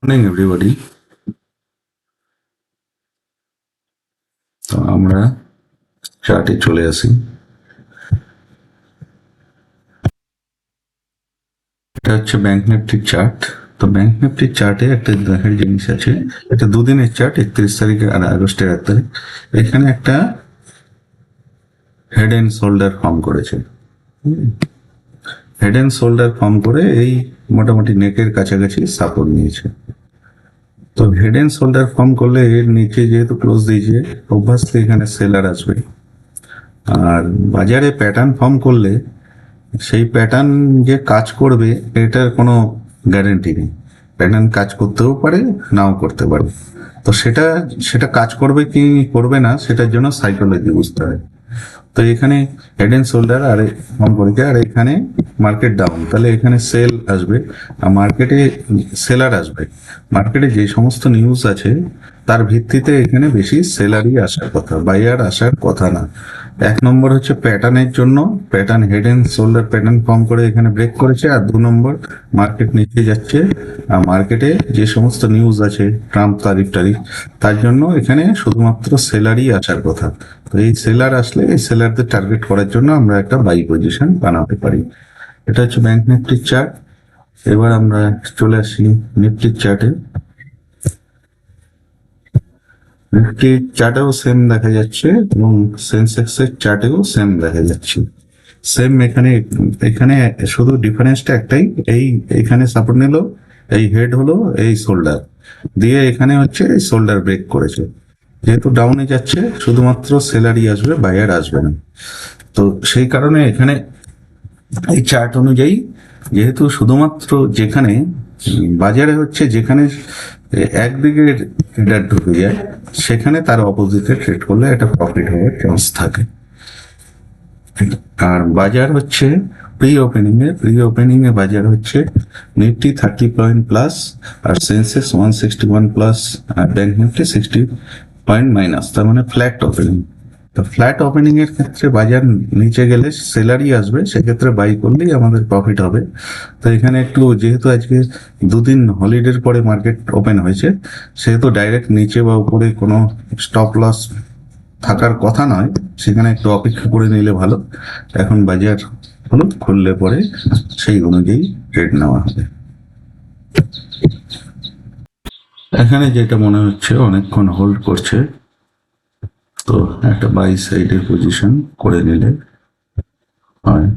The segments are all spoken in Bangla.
Morning everybody. তো আমরা চার্টে চলে আসি। এটা হচ্ছে ব্যাংক নিফটির চার্ট। তো ব্যাংক নিফটির চার্টে একটা দেখার জিনিস আছে, এটা দুদিনের চার্ট, 31 তারিখে আর আগস্টের 1 তারিখ। এখানে একটা হেড এন্ড শোল্ডার ফর্ম করেছে। হেড এন্ড শোল্ডার ফর্ম করে এই মোটামুটি নেকের কাছাকাছি সাপোর্ট নিয়েছে। তো হেড এন্ড শোল্ডার ফর্ম করলে এর নিচে যেহেতু ক্লোজ দিয়েছে, অভ্যাসলি এখানে সেলার আসবে। আর বাজারে প্যাটার্ন ফর্ম করলে সেই প্যাটার্ন যে কাজ করবে এটার কোনো গ্যারেন্টি নেই। প্যাটার্ন কাজ করতেও পারে, নাও করতে পারে। তো সেটা সেটা কাজ করবে কি করবে না সেটার জন্য সাইকোলজি বুঝতে হয়। তো এখানে হেড এন্ড শোল্ডার আর ফর্ম করেছে, আর এখানে মার্কেট ডাউন, তাহলে এখানে সেল আসবে আর মার্কেটে সেলার আসবে। মার্কেটে যে সমস্ত নিউজ আছে তার ভিত্তিতে এখানে বেশি সেলারই আসার কথা, বাইয়ার আসার কথা না। 1 নম্বর হচ্ছে প্যাটার্নের জন্য, pattern head and shoulder pattern form করে এখানে ব্রেক করেছে। আর 2 নম্বর, মার্কেট নিচে যাচ্ছে আর মার্কেটে যে সমস্ত নিউজ আছে ট্রাম্প তারিফ তার জন্য এখানে শুধুমাত্র সেলারই আসার কথা। তো এই সেলার আসলে এই সেলারদের টার্গেট করার জন্য আমরা একটা বাই পজিশন বানাতে পারি। এটা হচ্ছে ব্যাংক নিফটির চার্ট। এবার আমরা চলে আসি নিফটির চার্টে। নিফটির চার্টেও সেম দেখা যাচ্ছে এবং সেন্সেক্স এর চার্টেও সেম দেখা যাচ্ছে। সেম এখানে এখানে শুধু ডিফারেন্সটা একটাই, এই এখানে সাপোর্ট নিল, এই হেড হলো, এই শোল্ডার দিয়ে এখানে হচ্ছে এই শোল্ডার ব্রেক করেছে। যেহেতু ডাউনে যাচ্ছে শুধুমাত্র সেলারি আসবে, বায়ার আসবে না। তো সেই কারণে এখানে এই চার্ট অনুযায়ী যেহেতু শুধুমাত্র যেখানে বাজারে হচ্ছে যেখানে একদিকে ট্রেডার ঢুকে যায় সেখানে তার অপোজিটে ট্রেড করলে একটা প্রফিট হওয়ার চান্স থাকে। আর বাজার হচ্ছে প্রি ওপেনিং এ বাজার হচ্ছে নিফটি 30 পয়েন্ট প্লাস, আর সেন্সেক্স 161 প্লাস, আর ব্যাংক নিফটি 60 পয়েন্ট মাইনাস, তার মানে ফ্ল্যাট ওপেনিং। তো ফ্ল্যাট ওপেনিং এর ক্ষেত্রে বাজার নিচে গেলে সেলারই আসবে, সেক্ষেত্রে বাই করলেই আমাদের প্রফিট হবে। তো এখানে একটু যেহেতু আজকে দুদিন হলিডের পরে মার্কেট ওপেন হয়েছে, সেহেতু ডাইরেক্ট নিচে বা উপরে কোনো স্টপ লস থাকার কথা নয়, সেখানে একটু অপেক্ষা করে নিলে ভালো। এখন বাজার হলো, খুললে পরে সেই অনুযায়ী ট্রেড নেওয়া হবে। এখানে যেটা মনে হচ্ছে অনেকক্ষণ হোল্ড করছে, তো একটা বাই সাইডের পজিশন করে নিলে হয়।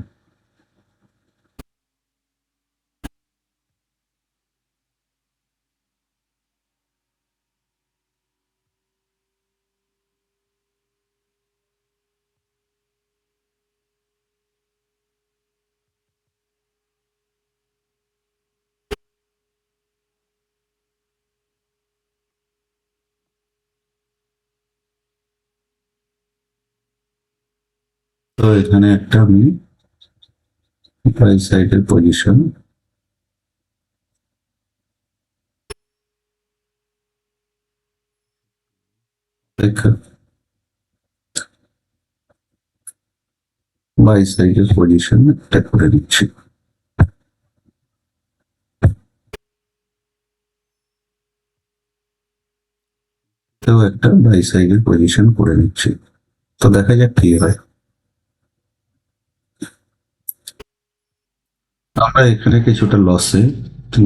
তো এখানে একটা আমি বাই সাইডের পজিশন বাই সাইডের পজিশন একটা করে দিচ্ছি। তেও একটা বাই সাইডের পজিশন করে নিচ্ছি। তো দেখা যাক কি হয়। আমরা এখানে কিছুটা লসে,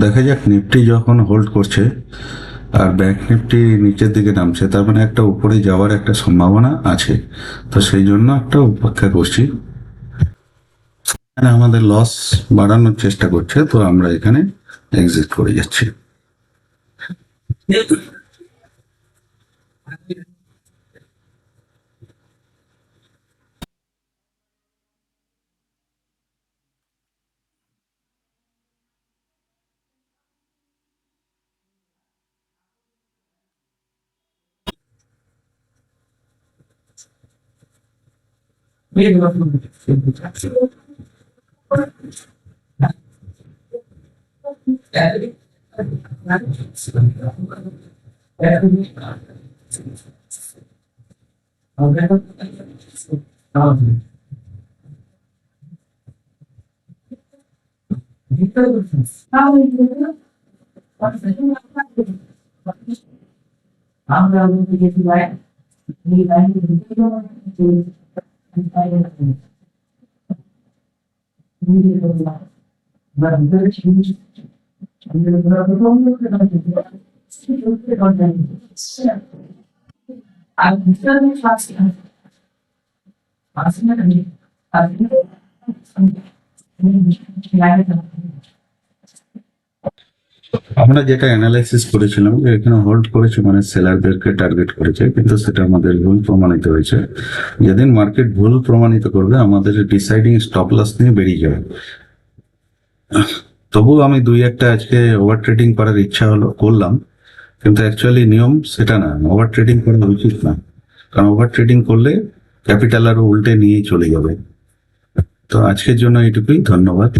দেখা যাক নিফটি যখন হোল্ড করছে আর ব্যাংক নিফটি নিচের দিকে নামছে, তার মানে একটা উপরে যাওয়ার একটা সম্ভাবনা আছে। তো সেই জন্য একটা অপেক্ষা করছি। এখানে আমাদের লস বাড়ানোর চেষ্টা করছে, তো আমরা এখানে এক্সিট করে যাচ্ছি। আমরা গেছি লাইন এই লাইন আমরা যেটা অ্যানালাইসিস করেছিলাম যে এখানে হোল্ড করেছে মানে সেলারদেরকে টার্গেট করেছে, কিন্তু সেটা আমাদের ভুল প্রমাণিত হয়েছে। যেদিন মার্কেট ভুল প্রমাণিত করবে আমাদের ডিসাইডিং স্টপ লস নিয়ে বেরিয়ে যাবে। তবু আমি দুই একটা আজকে ওভার ট্রেডিং করার ইচ্ছা হলো, করলাম, কিন্তু অ্যাকচুয়ালি নিয়ম সেটা না, ওভার ট্রেডিং করা উচিত না, কারণ ওভার ট্রেডিং করলে ক্যাপিটাল আরো উল্টে নিয়ে চলে যাবে। তো আজকের জন্য এইটুকুই, ধন্যবাদ।